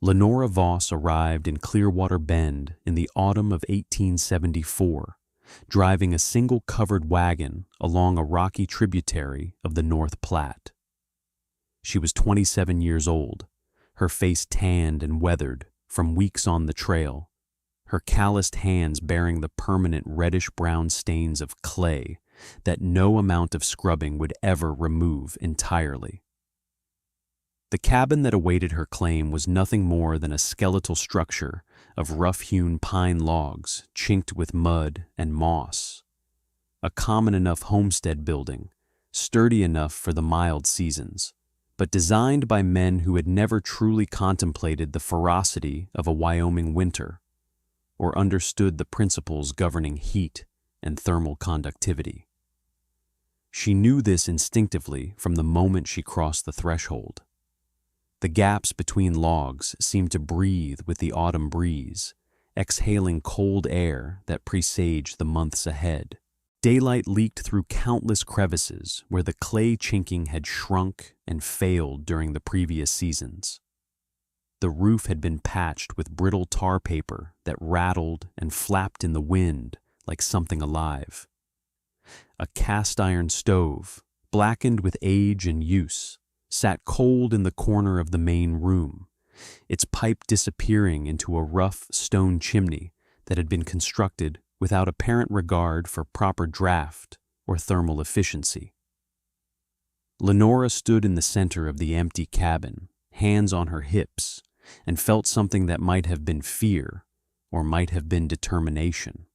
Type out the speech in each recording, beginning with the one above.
Lenora Voss arrived in Clearwater Bend in the autumn of 1874, driving a single covered wagon along a rocky tributary of the North Platte. She was 27 years old, her face tanned and weathered from weeks on the trail, her calloused hands bearing the permanent reddish-brown stains of clay that no amount of scrubbing would ever remove entirely. The cabin that awaited her claim was nothing more than a skeletal structure of rough-hewn pine logs chinked with mud and moss. A common enough homestead building, sturdy enough for the mild seasons, but designed by men who had never truly contemplated the ferocity of a Wyoming winter or understood the principles governing heat and thermal conductivity. She knew this instinctively from the moment she crossed the threshold. The gaps between logs seemed to breathe with the autumn breeze, exhaling cold air that presaged the months ahead. Daylight leaked through countless crevices where the clay chinking had shrunk and failed during the previous seasons. The roof had been patched with brittle tar paper that rattled and flapped in the wind like something alive. A cast-iron stove, blackened with age and use, sat cold in the corner of the main room, its pipe disappearing into a rough stone chimney that had been constructed without apparent regard for proper draft or thermal efficiency. Lenora stood in the center of the empty cabin, hands on her hips, and felt something that might have been fear or might have been determination.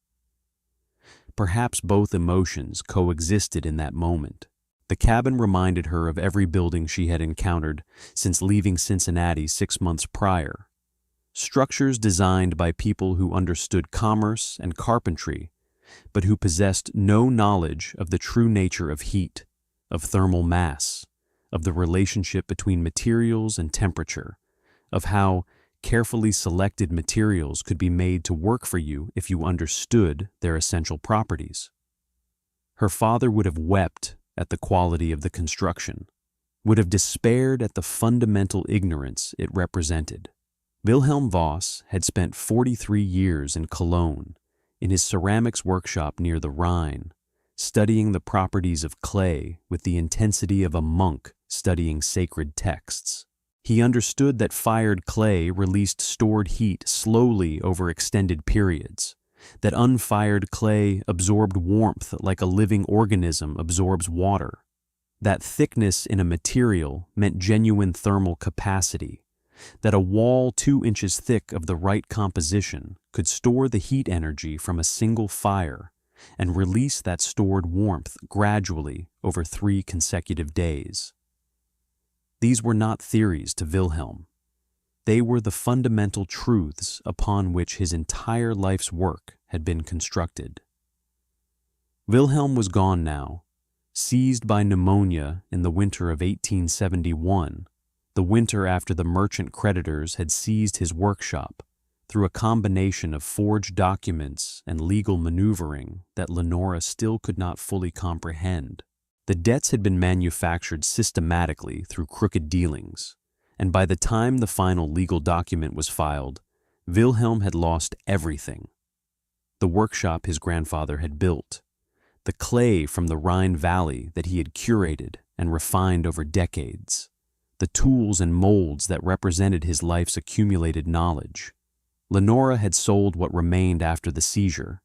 Perhaps both emotions coexisted in that moment. The cabin reminded her of every building she had encountered since leaving Cincinnati 6 months prior. Structures designed by people who understood commerce and carpentry, but who possessed no knowledge of the true nature of heat, of thermal mass, of the relationship between materials and temperature, of how carefully selected materials could be made to work for you if you understood their essential properties. Her father would have wept at the quality of the construction, would have despaired at the fundamental ignorance it represented. Wilhelm Voss had spent 43 years in Cologne, in his ceramics workshop near the Rhine, studying the properties of clay with the intensity of a monk studying sacred texts. He understood that fired clay released stored heat slowly over extended periods, that unfired clay absorbed warmth like a living organism absorbs water, that thickness in a material meant genuine thermal capacity, that a wall 2 inches thick of the right composition could store the heat energy from a single fire and release that stored warmth gradually over 3 consecutive days. These were not theories to Wilhelm. They were the fundamental truths upon which his entire life's work had been constructed. Wilhelm was gone now, seized by pneumonia in the winter of 1871, the winter after the merchant creditors had seized his workshop, through a combination of forged documents and legal maneuvering that Lenora still could not fully comprehend. The debts had been manufactured systematically through crooked dealings, and by the time the final legal document was filed, Wilhelm had lost everything. The workshop his grandfather had built, the clay from the Rhine Valley that he had curated and refined over decades, the tools and molds that represented his life's accumulated knowledge. Lenora had sold what remained after the seizure,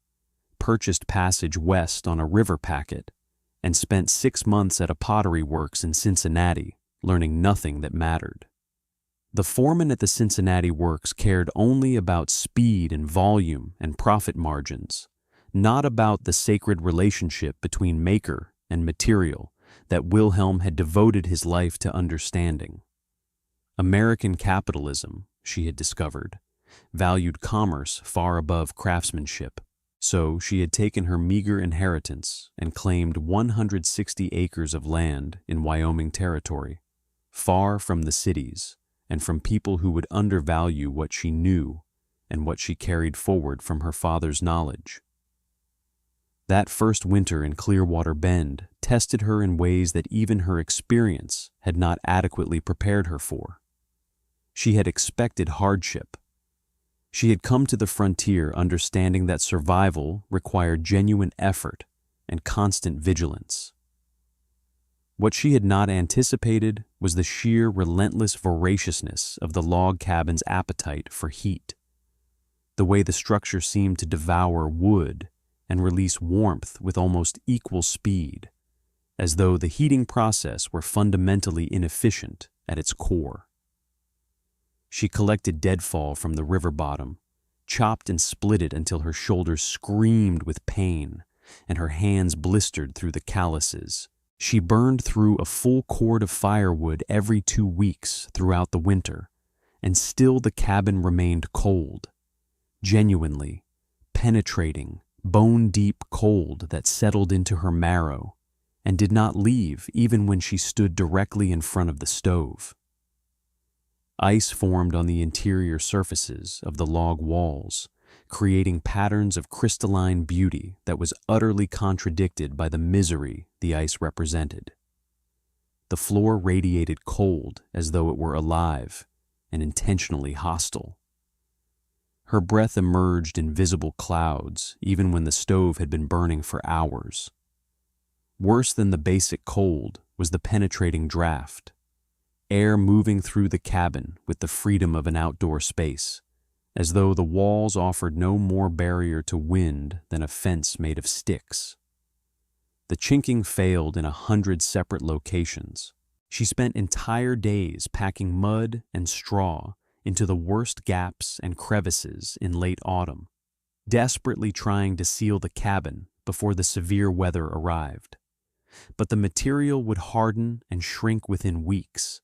purchased passage west on a river packet, and spent 6 months at a pottery works in Cincinnati, learning nothing that mattered. The foreman at the Cincinnati works cared only about speed and volume and profit margins, not about the sacred relationship between maker and material that Wilhelm had devoted his life to understanding. American capitalism, she had discovered, valued commerce far above craftsmanship. So she had taken her meager inheritance and claimed 160 acres of land in Wyoming Territory, far from the cities and from people who would undervalue what she knew and what she carried forward from her father's knowledge. That first winter in Clearwater Bend tested her in ways that even her experience had not adequately prepared her for. She had expected hardship. She had come to the frontier understanding that survival required genuine effort and constant vigilance. What she had not anticipated was the sheer relentless voraciousness of the log cabin's appetite for heat, the way the structure seemed to devour wood and release warmth with almost equal speed, as though the heating process were fundamentally inefficient at its core. She collected deadfall from the river bottom, chopped and split it until her shoulders screamed with pain and her hands blistered through the calluses. She burned through a full cord of firewood every 2 weeks throughout the winter, and still the cabin remained cold, genuinely, penetrating, bone-deep cold that settled into her marrow and did not leave even when she stood directly in front of the stove. Ice formed on the interior surfaces of the log walls, creating patterns of crystalline beauty that was utterly contradicted by the misery the ice represented. The floor radiated cold as though it were alive and intentionally hostile. Her breath emerged in visible clouds even when the stove had been burning for hours. Worse than the basic cold was the penetrating draft, air moving through the cabin with the freedom of an outdoor space, as though the walls offered no more barrier to wind than a fence made of sticks. The chinking failed in 100 separate locations. She spent entire days packing mud and straw into the worst gaps and crevices in late autumn, desperately trying to seal the cabin before the severe weather arrived. But the material would harden and shrink within weeks,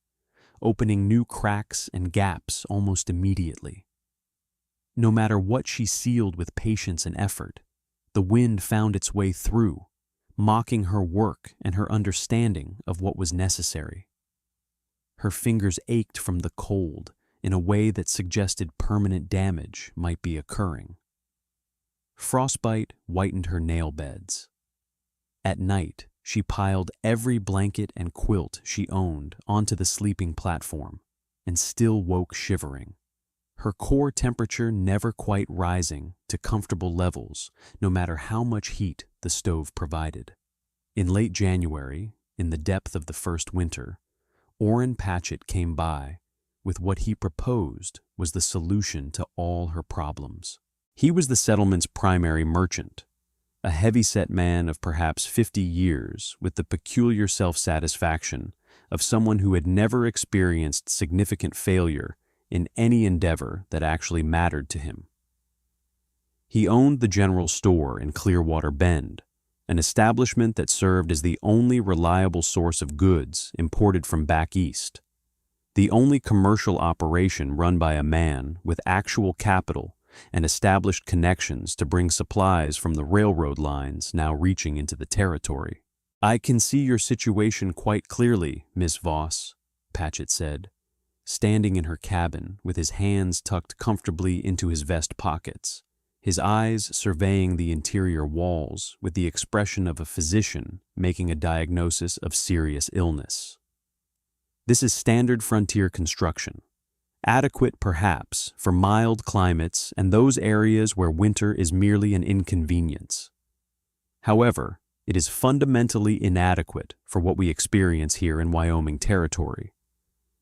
opening new cracks and gaps almost immediately. No matter what she sealed with patience and effort, the wind found its way through, mocking her work and her understanding of what was necessary. Her fingers ached from the cold in a way that suggested permanent damage might be occurring. Frostbite whitened her nail beds. At night, she piled every blanket and quilt she owned onto the sleeping platform and still woke shivering, her core temperature never quite rising to comfortable levels no matter how much heat the stove provided. In late January, in the depth of the first winter, Orrin Patchett came by with what he proposed was the solution to all her problems. He was the settlement's primary merchant, a heavy-set man of perhaps 50 years with the peculiar self-satisfaction of someone who had never experienced significant failure in any endeavor that actually mattered to him. He owned the general store in Clearwater Bend, an establishment that served as the only reliable source of goods imported from back east, the only commercial operation run by a man with actual capital and established connections to bring supplies from the railroad lines now reaching into the territory. "I can see your situation quite clearly, Miss Voss," Patchett said, standing in her cabin with his hands tucked comfortably into his vest pockets, his eyes surveying the interior walls with the expression of a physician making a diagnosis of serious illness. "This is standard frontier construction, adequate perhaps for mild climates and those areas where winter is merely an inconvenience. However, it is fundamentally inadequate for what we experience here in Wyoming Territory.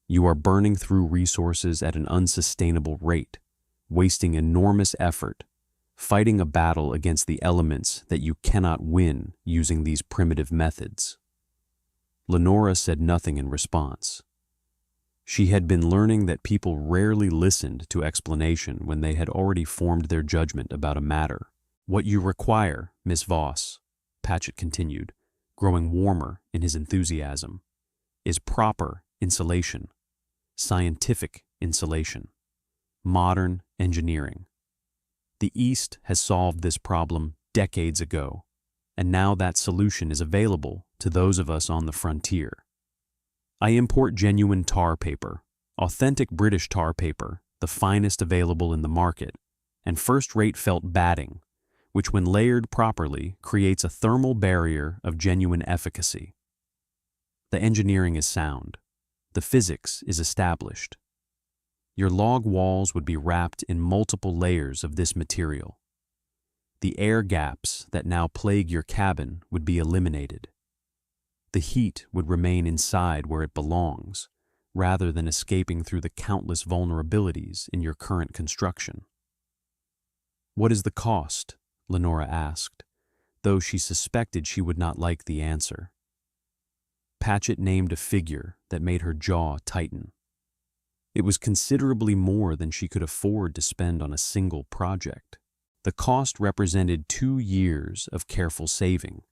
You are burning through resources at an unsustainable rate, wasting enormous effort, fighting a battle against the elements that you cannot win using these primitive methods." Lenora said nothing in response. She had been learning that people rarely listened to explanation when they had already formed their judgment about a matter. "What you require, Miss Voss," Patchett continued, growing warmer in his enthusiasm, "is proper insulation, scientific insulation, modern engineering. The East has solved this problem decades ago, and now that solution is available to those of us on the frontier. I import genuine tar paper, authentic British tar paper, the finest available in the market, and first-rate felt batting, which when layered properly creates a thermal barrier of genuine efficacy. The engineering is sound. The physics is established. Your log walls would be wrapped in multiple layers of this material. The air gaps that now plague your cabin would be eliminated. The heat would remain inside where it belongs, rather than escaping through the countless vulnerabilities in your current construction. "What is the cost?" Lenora asked, though she suspected she would not like the answer. Patchett named a figure that made her jaw tighten. It was considerably more than she could afford to spend on a single project. The cost represented 2 years of careful saving.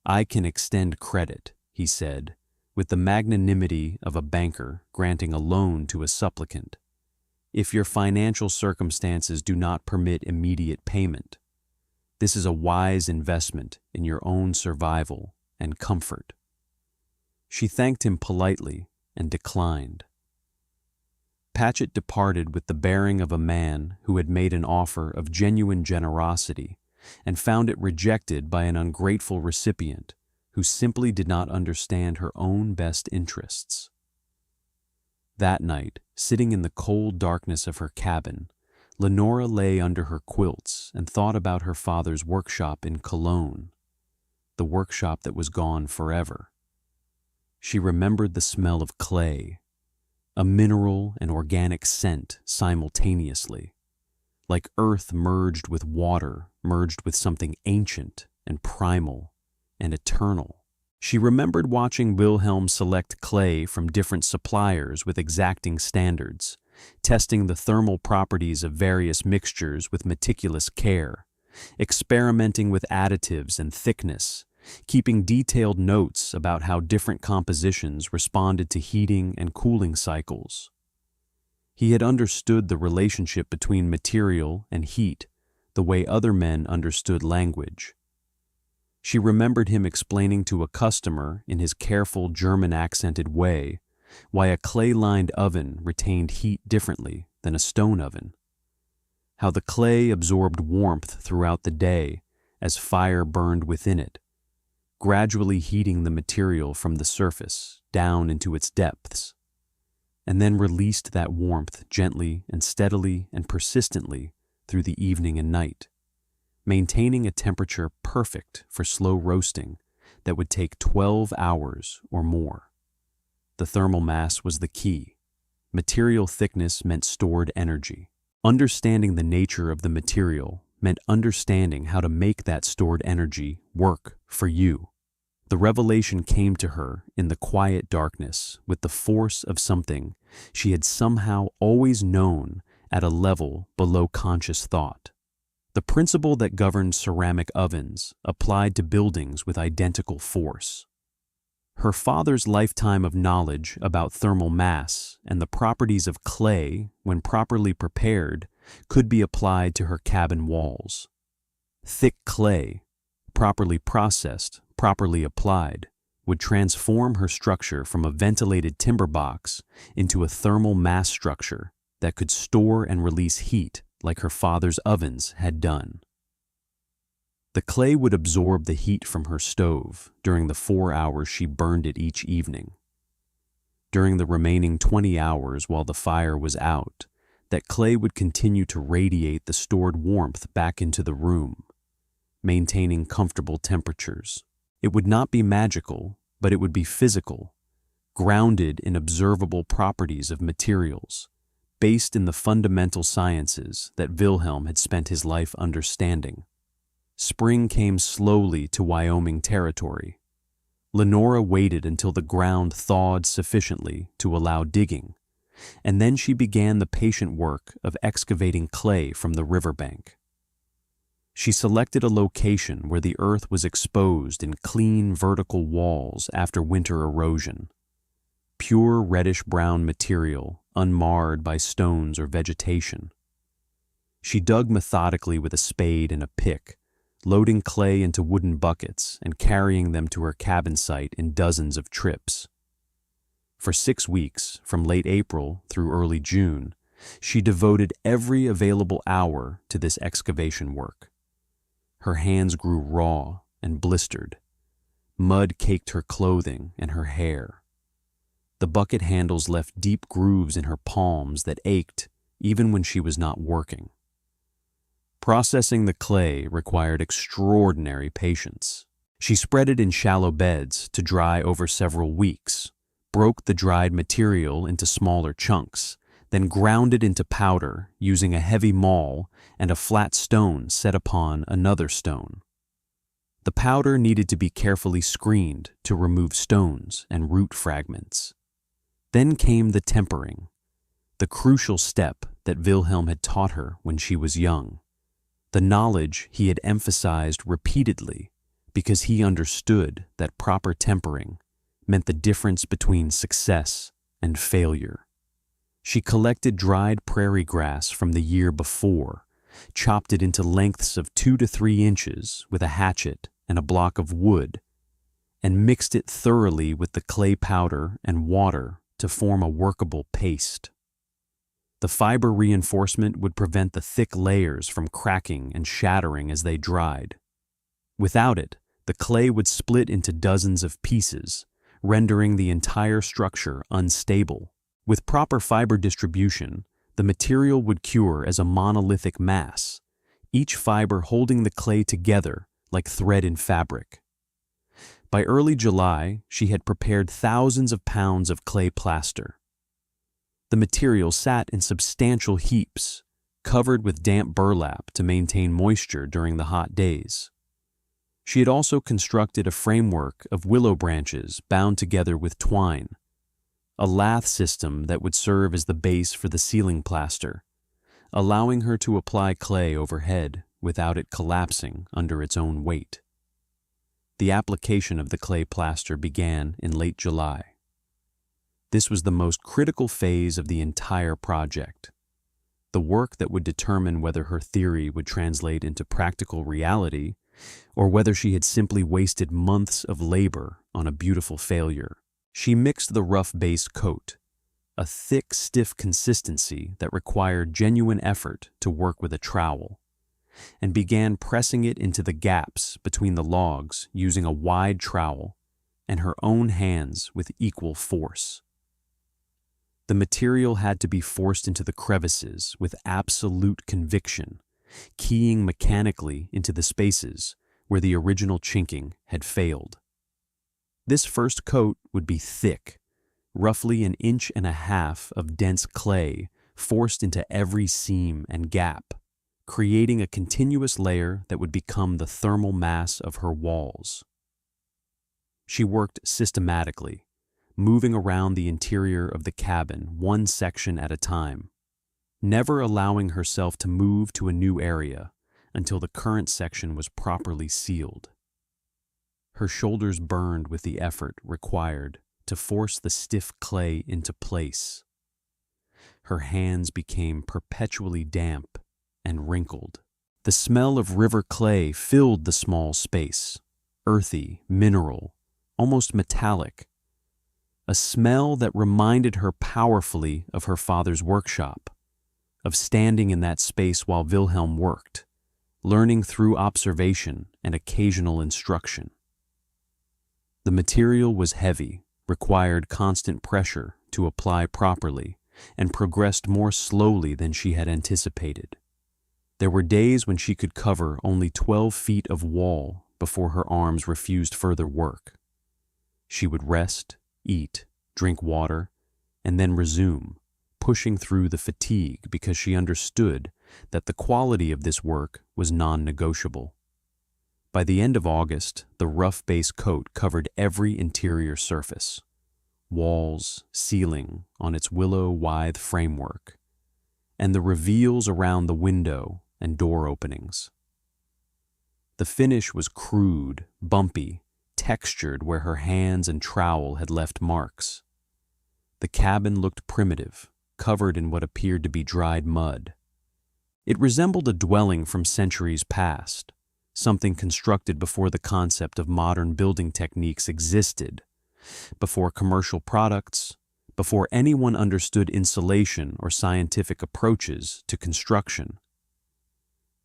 "I can extend credit," he said, with the magnanimity of a banker granting a loan to a supplicant, "if your financial circumstances do not permit immediate payment. This is a wise investment in your own survival and comfort." She thanked him politely and declined. Patchett departed with the bearing of a man who had made an offer of genuine generosity and found it rejected by an ungrateful recipient who simply did not understand her own best interests. That night, sitting in the cold darkness of her cabin, Lenora lay under her quilts and thought about her father's workshop in Cologne, the workshop that was gone forever. She remembered the smell of clay, a mineral and organic scent simultaneously, like earth merged with water, merged with something ancient and primal and eternal. She remembered watching Wilhelm select clay from different suppliers with exacting standards, testing the thermal properties of various mixtures with meticulous care, experimenting with additives and thickness, keeping detailed notes about how different compositions responded to heating and cooling cycles. He had understood the relationship between material and heat the way other men understood language. She remembered him explaining to a customer in his careful German-accented way why a clay-lined oven retained heat differently than a stone oven, how the clay absorbed warmth throughout the day as fire burned within it, gradually heating the material from the surface down into its depths, and then released that warmth gently and steadily and persistently through the evening and night, maintaining a temperature perfect for slow roasting that would take 12 hours or more. The thermal mass was the key. Material thickness meant stored energy. Understanding the nature of the material meant understanding how to make that stored energy work for you. The revelation came to her in the quiet darkness with the force of something she had somehow always known at a level below conscious thought. The principle that governed ceramic ovens applied to buildings with identical force. Her father's lifetime of knowledge about thermal mass and the properties of clay, when properly prepared, could be applied to her cabin walls. Thick clay, properly processed, properly applied, would transform her structure from a ventilated timber box into a thermal mass structure that could store and release heat like her father's ovens had done. The clay would absorb the heat from her stove during the 4 hours she burned it each evening. During the remaining 20 hours while the fire was out, that clay would continue to radiate the stored warmth back into the room, maintaining comfortable temperatures. It would not be magical, but it would be physical, grounded in observable properties of materials, based in the fundamental sciences that Wilhelm had spent his life understanding. Spring came slowly to Wyoming Territory. Lenora waited until the ground thawed sufficiently to allow digging, and then she began the patient work of excavating clay from the riverbank. She selected a location where the earth was exposed in clean vertical walls after winter erosion. Pure reddish-brown material, unmarred by stones or vegetation. She dug methodically with a spade and a pick, loading clay into wooden buckets and carrying them to her cabin site in dozens of trips. For 6 weeks, from late April through early June, she devoted every available hour to this excavation work. Her hands grew raw and blistered. Mud caked her clothing and her hair. The bucket handles left deep grooves in her palms that ached even when she was not working. Processing the clay required extraordinary patience. She spread it in shallow beds to dry over several weeks, broke the dried material into smaller chunks, then ground it into powder using a heavy maul and a flat stone set upon another stone. The powder needed to be carefully screened to remove stones and root fragments. Then came the tempering, the crucial step that Wilhelm had taught her when she was young, the knowledge he had emphasized repeatedly because he understood that proper tempering meant the difference between success and failure. She collected dried prairie grass from the year before, chopped it into lengths of 2 to 3 inches with a hatchet and a block of wood, and mixed it thoroughly with the clay powder and water to form a workable paste. The fiber reinforcement would prevent the thick layers from cracking and shattering as they dried. Without it, the clay would split into dozens of pieces, rendering the entire structure unstable. With proper fiber distribution, the material would cure as a monolithic mass, each fiber holding the clay together like thread in fabric. By early July, she had prepared thousands of pounds of clay plaster. The material sat in substantial heaps, covered with damp burlap to maintain moisture during the hot days. She had also constructed a framework of willow branches bound together with twine, a lath system that would serve as the base for the ceiling plaster, allowing her to apply clay overhead without it collapsing under its own weight. The application of the clay plaster began in late July. This was the most critical phase of the entire project, the work that would determine whether her theory would translate into practical reality or whether she had simply wasted months of labor on a beautiful failure. She mixed the rough base coat, a thick, stiff consistency that required genuine effort to work with a trowel, and began pressing it into the gaps between the logs using a wide trowel and her own hands with equal force. The material had to be forced into the crevices with absolute conviction, keying mechanically into the spaces where the original chinking had failed. This first coat would be thick, roughly 1.5 inches of dense clay forced into every seam and gap, creating a continuous layer that would become the thermal mass of her walls. She worked systematically, moving around the interior of the cabin one section at a time, never allowing herself to move to a new area until the current section was properly sealed. Her shoulders burned with the effort required to force the stiff clay into place. Her hands became perpetually damp and wrinkled. The smell of river clay filled the small space, earthy, mineral, almost metallic, a smell that reminded her powerfully of her father's workshop, of standing in that space while Wilhelm worked, learning through observation and occasional instruction. The material was heavy, required constant pressure to apply properly, and progressed more slowly than she had anticipated. There were days when she could cover only 12 feet of wall before her arms refused further work. She would rest, eat, drink water, and then resume, pushing through the fatigue because she understood that the quality of this work was non-negotiable. By the end of August, the rough base coat covered every interior surface, walls, ceiling on its willow-withe framework, and the reveals around the window and door openings. The finish was crude, bumpy, textured where her hands and trowel had left marks. The cabin looked primitive, covered in what appeared to be dried mud. It resembled a dwelling from centuries past, something constructed before the concept of modern building techniques existed, before commercial products, before anyone understood insulation or scientific approaches to construction.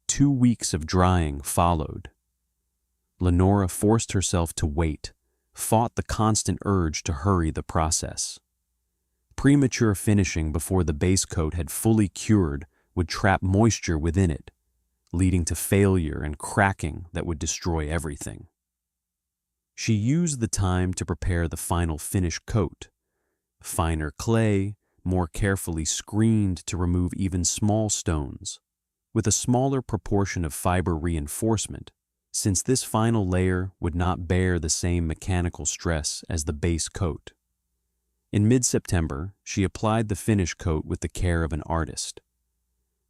2 weeks of drying followed. Lenora forced herself to wait, fought the constant urge to hurry the process. Premature finishing before the base coat had fully cured would trap moisture within it, leading to failure and cracking that would destroy everything. She used the time to prepare the final finish coat. Finer clay, more carefully screened to remove even small stones, with a smaller proportion of fiber reinforcement, since this final layer would not bear the same mechanical stress as the base coat. In mid-September, she applied the finish coat with the care of an artist.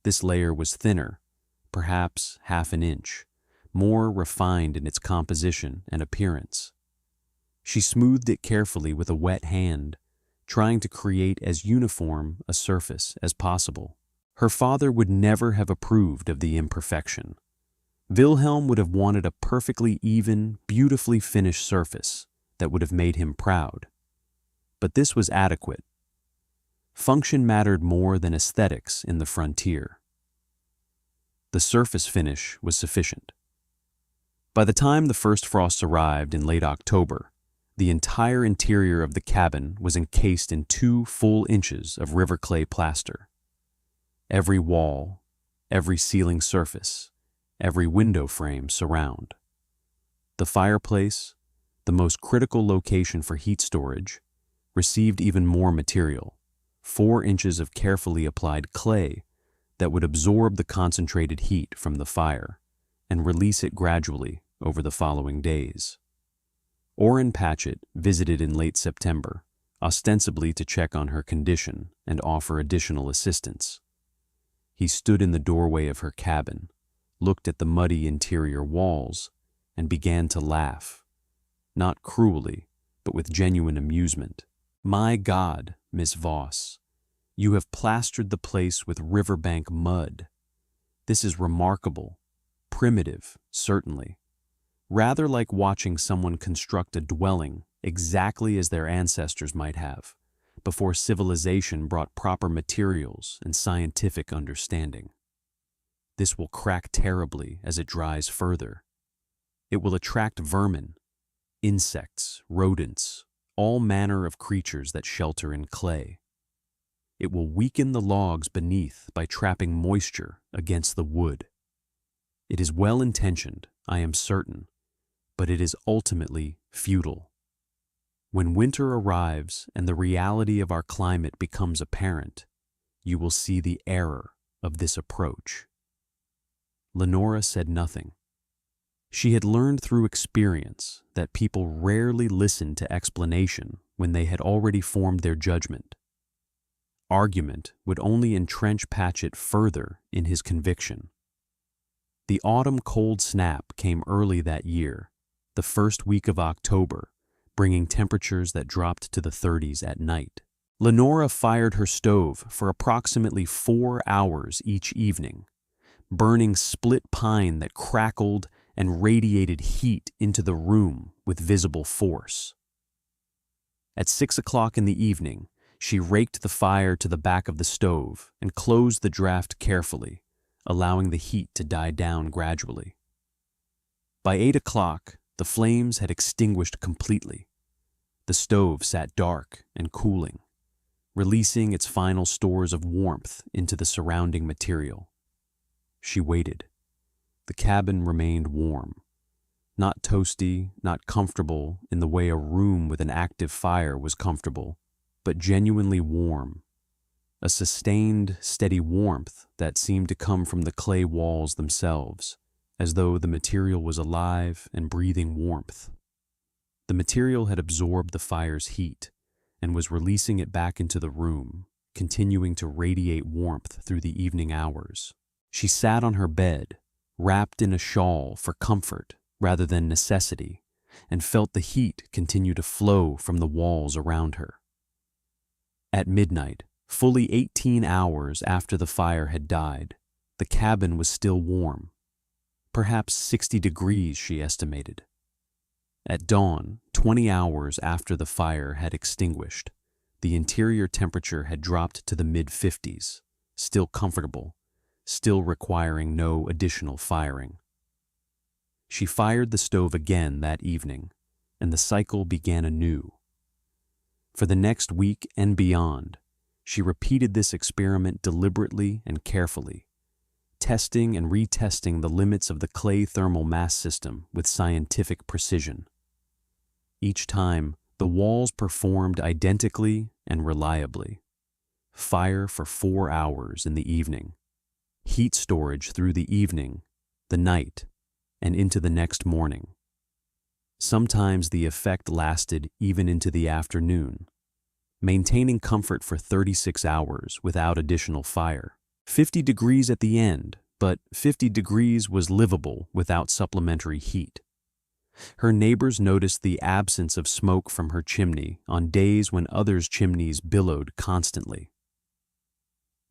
This layer was thinner, perhaps half an inch, more refined in its composition and appearance. She smoothed it carefully with a wet hand, trying to create as uniform a surface as possible. Her father would never have approved of the imperfection. Wilhelm would have wanted a perfectly even, beautifully finished surface that would have made him proud. But this was adequate. Function mattered more than aesthetics in the frontier. The surface finish was sufficient. By the time the first frosts arrived in late October, the entire interior of the cabin was encased in 2 full inches of river clay plaster. Every wall, every ceiling surface, every window frame surround. The fireplace, the most critical location for heat storage, received even more material, 4 inches of carefully applied clay that would absorb the concentrated heat from the fire and release it gradually over the following days. Orrin Patchett visited in late September, ostensibly to check on her condition and offer additional assistance. He stood in the doorway of her cabin, looked at the muddy interior walls, and began to laugh, not cruelly, but with genuine amusement. "My God, Miss Voss, you have plastered the place with riverbank mud. This is remarkable, primitive, certainly. Rather like watching someone construct a dwelling exactly as their ancestors might have, before civilization brought proper materials and scientific understanding. This will crack terribly as it dries further. It will attract vermin, insects, rodents, all manner of creatures that shelter in clay. It will weaken the logs beneath by trapping moisture against the wood. It is well-intentioned, I am certain, but it is ultimately futile. When winter arrives and the reality of our climate becomes apparent, you will see the error of this approach." Lenora said nothing. She had learned through experience that people rarely listened to explanation when they had already formed their judgment. Argument would only entrench Patchett further in his conviction. The autumn cold snap came early that year, the first week of October, bringing temperatures that dropped to the 30s at night. Lenora fired her stove for approximately 4 hours each evening, burning split pine that crackled and radiated heat into the room with visible force. At 6 o'clock in the evening, she raked the fire to the back of the stove and closed the draft carefully, allowing the heat to die down gradually. By 8 o'clock, the flames had extinguished completely. The stove sat dark and cooling, releasing its final stores of warmth into the surrounding material. She waited. The cabin remained warm. Not toasty, not comfortable in the way a room with an active fire was comfortable, but genuinely warm. A sustained, steady warmth that seemed to come from the clay walls themselves, as though the material was alive and breathing warmth. The material had absorbed the fire's heat and was releasing it back into the room, continuing to radiate warmth through the evening hours. She sat on her bed, wrapped in a shawl for comfort rather than necessity, and felt the heat continue to flow from the walls around her. At midnight, fully 18 hours after the fire had died, the cabin was still warm. Perhaps 60 degrees, she estimated. At dawn, 20 hours after the fire had extinguished, the interior temperature had dropped to the mid-50s, still comfortable, still requiring no additional firing. She fired the stove again that evening, and the cycle began anew. For the next week and beyond, she repeated this experiment deliberately and carefully, testing and retesting the limits of the clay thermal mass system with scientific precision. Each time, the walls performed identically and reliably. Fire for 4 hours in the evening, heat storage through the evening, the night, and into the next morning. Sometimes the effect lasted even into the afternoon, maintaining comfort for 36 hours without additional fire. 50 degrees at the end, but 50 degrees was livable without supplementary heat. Her neighbors noticed the absence of smoke from her chimney on days when others' chimneys billowed constantly.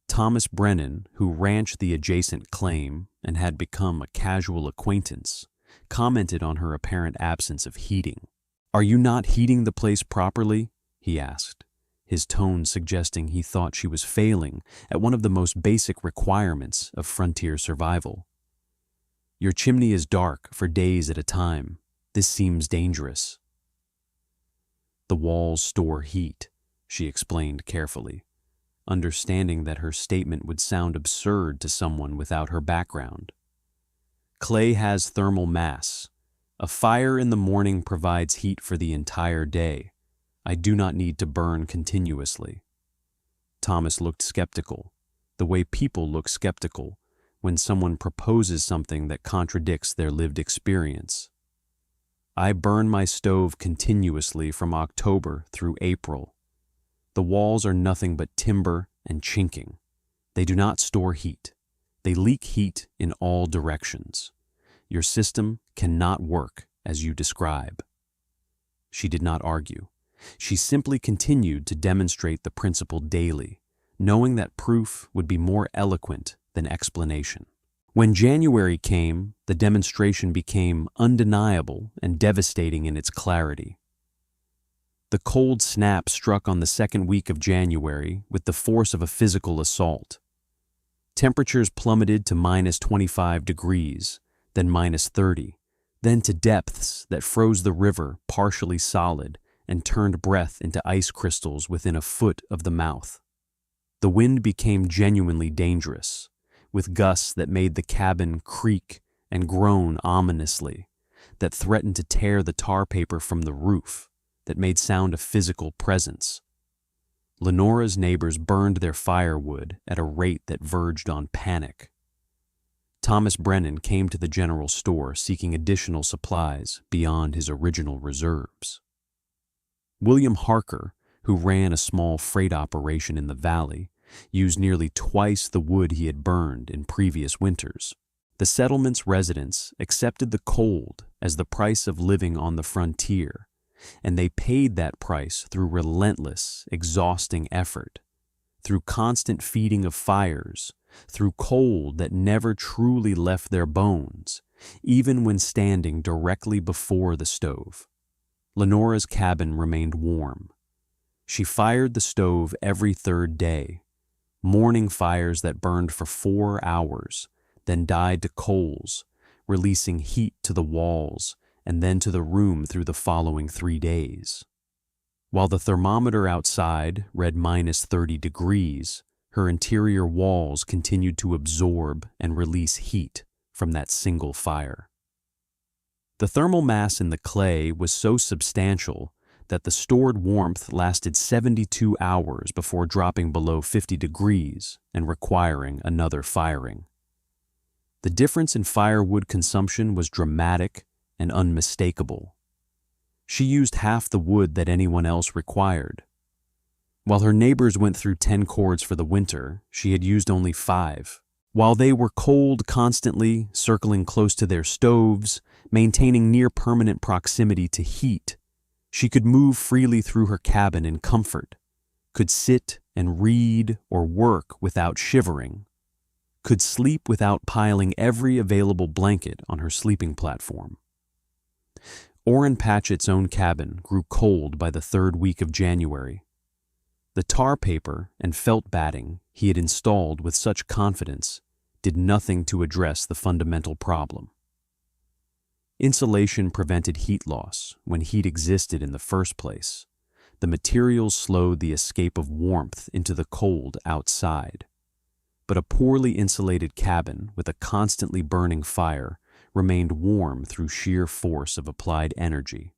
Thomas Brennan, who ranched the adjacent claim and had become a casual acquaintance, commented on her apparent absence of heating. "Are you not heating the place properly?" he asked, his tone suggesting he thought she was failing at one of the most basic requirements of frontier survival. "Your chimney is dark for days at a time. This seems dangerous." "The walls store heat," she explained carefully, understanding that her statement would sound absurd to someone without her background. "Clay has thermal mass. A fire in the morning provides heat for the entire day. I do not need to burn continuously." Thomas looked skeptical, the way people look skeptical when someone proposes something that contradicts their lived experience. "I burn my stove continuously from October through April. The walls are nothing but timber and chinking. They do not store heat. They leak heat in all directions. Your system cannot work as you describe." She did not argue. She simply continued to demonstrate the principle daily, knowing that proof would be more eloquent than explanation. When January came, the demonstration became undeniable and devastating in its clarity. The cold snap struck on the second week of January with the force of a physical assault. Temperatures plummeted to -25 degrees, then -30, then to depths that froze the river partially solid and turned breath into ice crystals within a foot of the mouth. The wind became genuinely dangerous, with gusts that made the cabin creak and groan ominously, that threatened to tear the tar paper from the roof, that made sound a physical presence. Lenora's neighbors burned their firewood at a rate that verged on panic. Thomas Brennan came to the general store seeking additional supplies beyond his original reserves. William Harker, who ran a small freight operation in the valley, used nearly twice the wood he had burned in previous winters. The settlement's residents accepted the cold as the price of living on the frontier, and they paid that price through relentless, exhausting effort, through constant feeding of fires, through cold that never truly left their bones, even when standing directly before the stove. Lenora's cabin remained warm. She fired the stove every third day, morning fires that burned for 4 hours, then died to coals, releasing heat to the walls and then to the room through the following 3 days. While the thermometer outside read -30 degrees, her interior walls continued to absorb and release heat from that single fire. The thermal mass in the clay was so substantial that the stored warmth lasted 72 hours before dropping below 50 degrees and requiring another firing. The difference in firewood consumption was dramatic and unmistakable. She used half the wood that anyone else required. While her neighbors went through 10 cords for the winter, she had used only 5. While they were cold constantly, circling close to their stoves, maintaining near-permanent proximity to heat, she could move freely through her cabin in comfort, could sit and read or work without shivering, could sleep without piling every available blanket on her sleeping platform. Orrin Patchett's own cabin grew cold by the 3rd week of January. The tar paper and felt batting he had installed with such confidence did nothing to address the fundamental problem. Insulation prevented heat loss when heat existed in the first place, The materials slowed the escape of warmth into the cold outside. But a poorly insulated cabin with a constantly burning fire remained warm through sheer force of applied energy.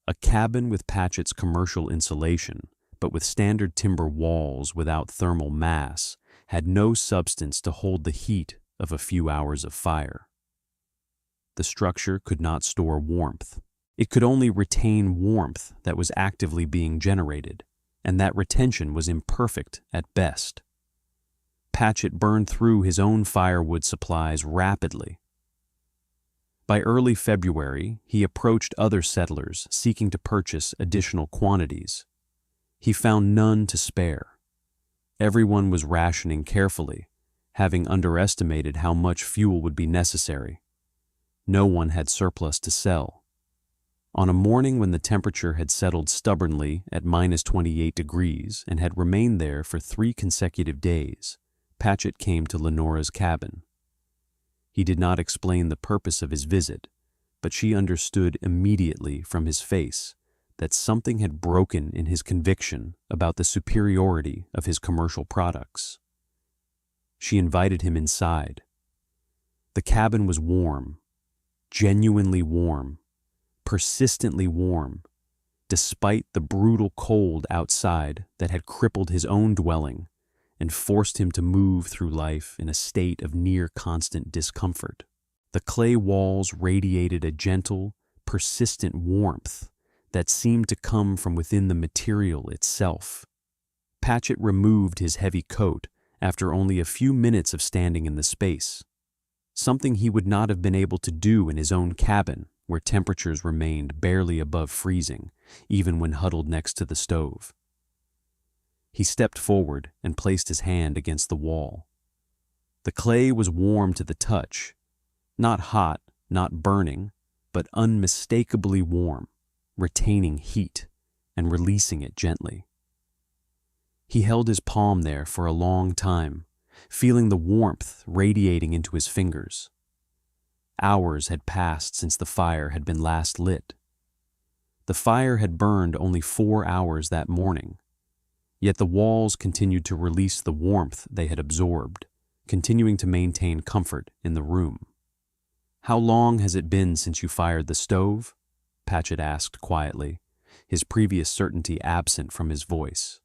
A cabin with Patchett's commercial insulation, but with standard timber walls without thermal mass, had no substance to hold the heat of a few hours of fire. The structure could not store warmth. It could only retain warmth that was actively being generated, and that retention was imperfect at best. Patchett burned through his own firewood supplies rapidly. By early February, he approached other settlers seeking to purchase additional quantities. He found none to spare. Everyone was rationing carefully, having underestimated how much fuel would be necessary. No one had surplus to sell. On a morning when the temperature had settled stubbornly at -28 degrees and had remained there for 3 consecutive days, Patchett came to Lenora's cabin. He did not explain the purpose of his visit, but she understood immediately from his face that something had broken in his conviction about the superiority of his commercial products. She invited him inside. The cabin was warm, genuinely warm, persistently warm, despite the brutal cold outside that had crippled his own dwelling and forced him to move through life in a state of near constant discomfort. The clay walls radiated a gentle, persistent warmth that seemed to come from within the material itself. Patchett removed his heavy coat after only a few minutes of standing in the space, something he would not have been able to do in his own cabin, where temperatures remained barely above freezing, even when huddled next to the stove. He stepped forward and placed his hand against the wall. The clay was warm to the touch, not hot, not burning, but unmistakably warm, retaining heat and releasing it gently. He held his palm there for a long time, feeling the warmth radiating into his fingers. Hours had passed since the fire had been last lit. The fire had burned only 4 hours that morning, yet the walls continued to release the warmth they had absorbed, continuing to maintain comfort in the room. "How long has it been since you fired the stove?" Patchett asked quietly, his previous certainty absent from his voice.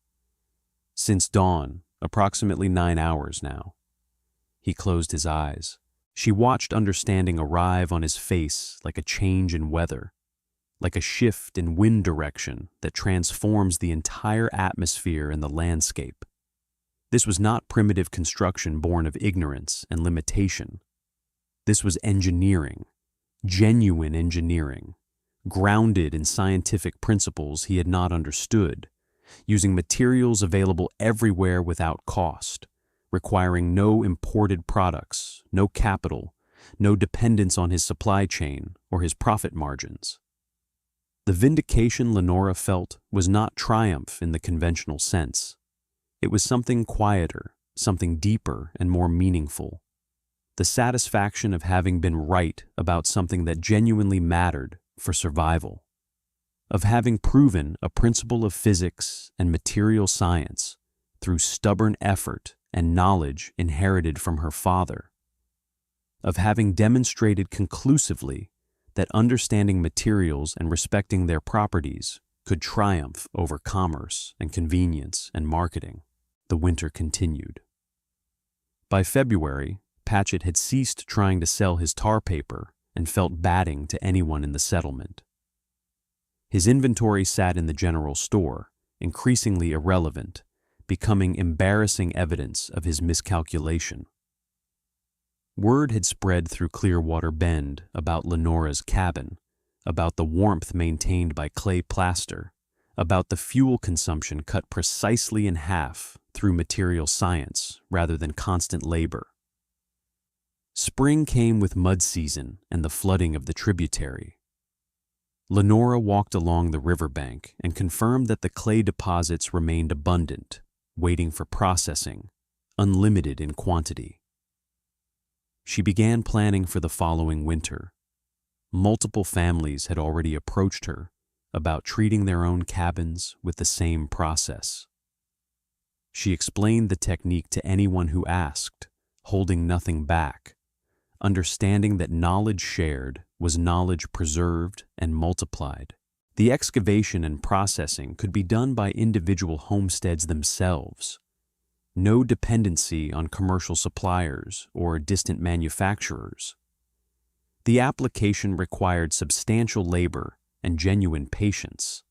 "Since dawn, approximately 9 hours now." He closed his eyes. She watched understanding arrive on his face like a change in weather, like a shift in wind direction that transforms the entire atmosphere and the landscape. This was not primitive construction born of ignorance and limitation. This was engineering, genuine engineering, grounded in scientific principles he had not understood, using materials available everywhere without cost, requiring no imported products, no capital, no dependence on his supply chain or his profit margins. The vindication Lenora felt was not triumph in the conventional sense. It was something quieter, something deeper and more meaningful. The satisfaction of having been right about something that genuinely mattered for survival, of having proven a principle of physics and material science through stubborn effort and knowledge inherited from her father, of having demonstrated conclusively that understanding materials and respecting their properties could triumph over commerce and convenience and marketing. The winter continued. By February, Patchett had ceased trying to sell his tar paper and felt batting to anyone in the settlement. His inventory sat in the general store, increasingly irrelevant, becoming embarrassing evidence of his miscalculation. Word had spread through Clearwater Bend about Lenora's cabin, about the warmth maintained by clay plaster, about the fuel consumption cut precisely in half through material science rather than constant labor. Spring came with mud season and the flooding of the tributary. Lenora walked along the riverbank and confirmed that the clay deposits remained abundant, waiting for processing, unlimited in quantity. She began planning for the following winter. Multiple families had already approached her, about treating their own cabins with the same process. She explained the technique to anyone who asked, holding nothing back, understanding that knowledge shared was knowledge preserved and multiplied. The excavation and processing could be done by individual homesteads themselves. No dependency on commercial suppliers or distant manufacturers. The application required substantial labor and genuine patience,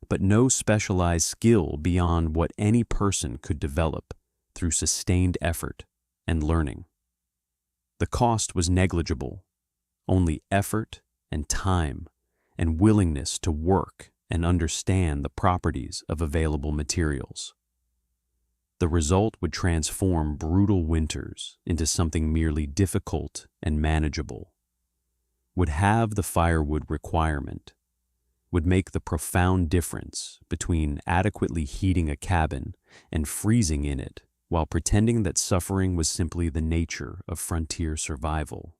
but no specialized skill beyond what any person could develop through sustained effort and learning. The cost was negligible, only effort and time and willingness to work and understand the properties of available materials. The result would transform brutal winters into something merely difficult and manageable, would have the firewood requirement, would make the profound difference between adequately heating a cabin and freezing in it while pretending that suffering was simply the nature of frontier survival.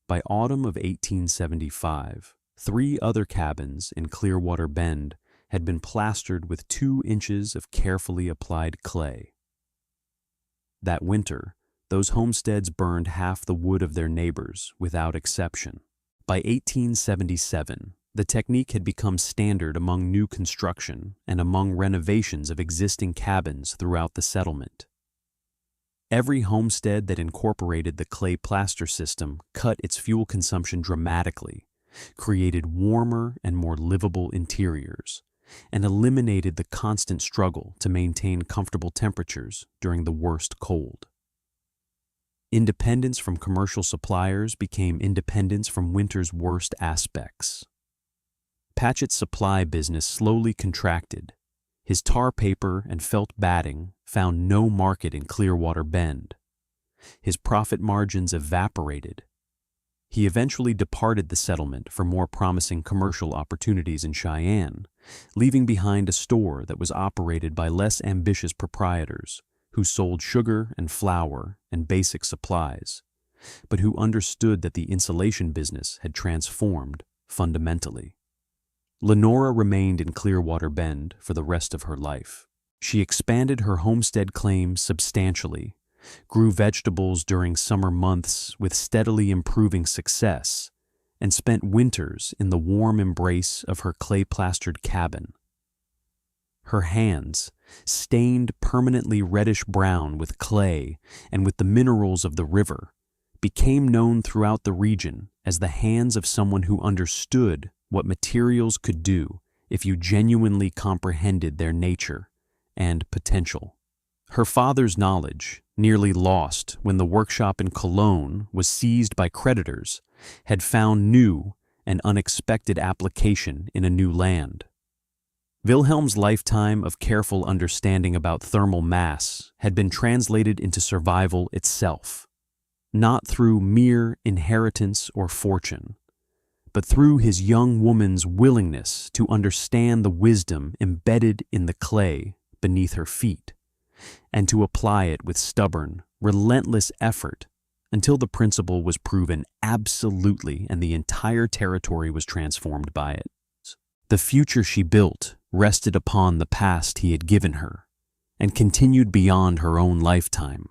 By autumn of 1875, 3 other cabins in Clearwater Bend had been plastered with 2 inches of carefully applied clay. That winter, those homesteads burned half the wood of their neighbors without exception. By 1877, the technique had become standard among new construction and among renovations of existing cabins throughout the settlement. Every homestead that incorporated the clay plaster system cut its fuel consumption dramatically, created warmer and more livable interiors, and eliminated the constant struggle to maintain comfortable temperatures during the worst cold. Independence from commercial suppliers became independence from winter's worst aspects. Patchett's supply business slowly contracted. His tar paper and felt batting found no market in Clearwater Bend. His profit margins evaporated. He eventually departed the settlement for more promising commercial opportunities in Cheyenne, leaving behind a store that was operated by less ambitious proprietors who sold sugar and flour and basic supplies, but who understood that the insulation business had transformed fundamentally. Lenora remained in Clearwater Bend for the rest of her life. She expanded her homestead claim substantially, grew vegetables during summer months with steadily improving success, and spent winters in the warm embrace of her clay-plastered cabin. Her hands, stained permanently reddish-brown with clay and with the minerals of the river, became known throughout the region as the hands of someone who understood what materials could do if you genuinely comprehended their nature and potential. Her father's knowledge, nearly lost when the workshop in Cologne was seized by creditors, had found new and unexpected application in a new land. Wilhelm's lifetime of careful understanding about thermal mass had been translated into survival itself, not through mere inheritance or fortune, but through his young woman's willingness to understand the wisdom embedded in the clay beneath her feet, and to apply it with stubborn, relentless effort until the principle was proven absolutely and the entire territory was transformed by it. The future she built rested upon the past he had given her and continued beyond her own lifetime.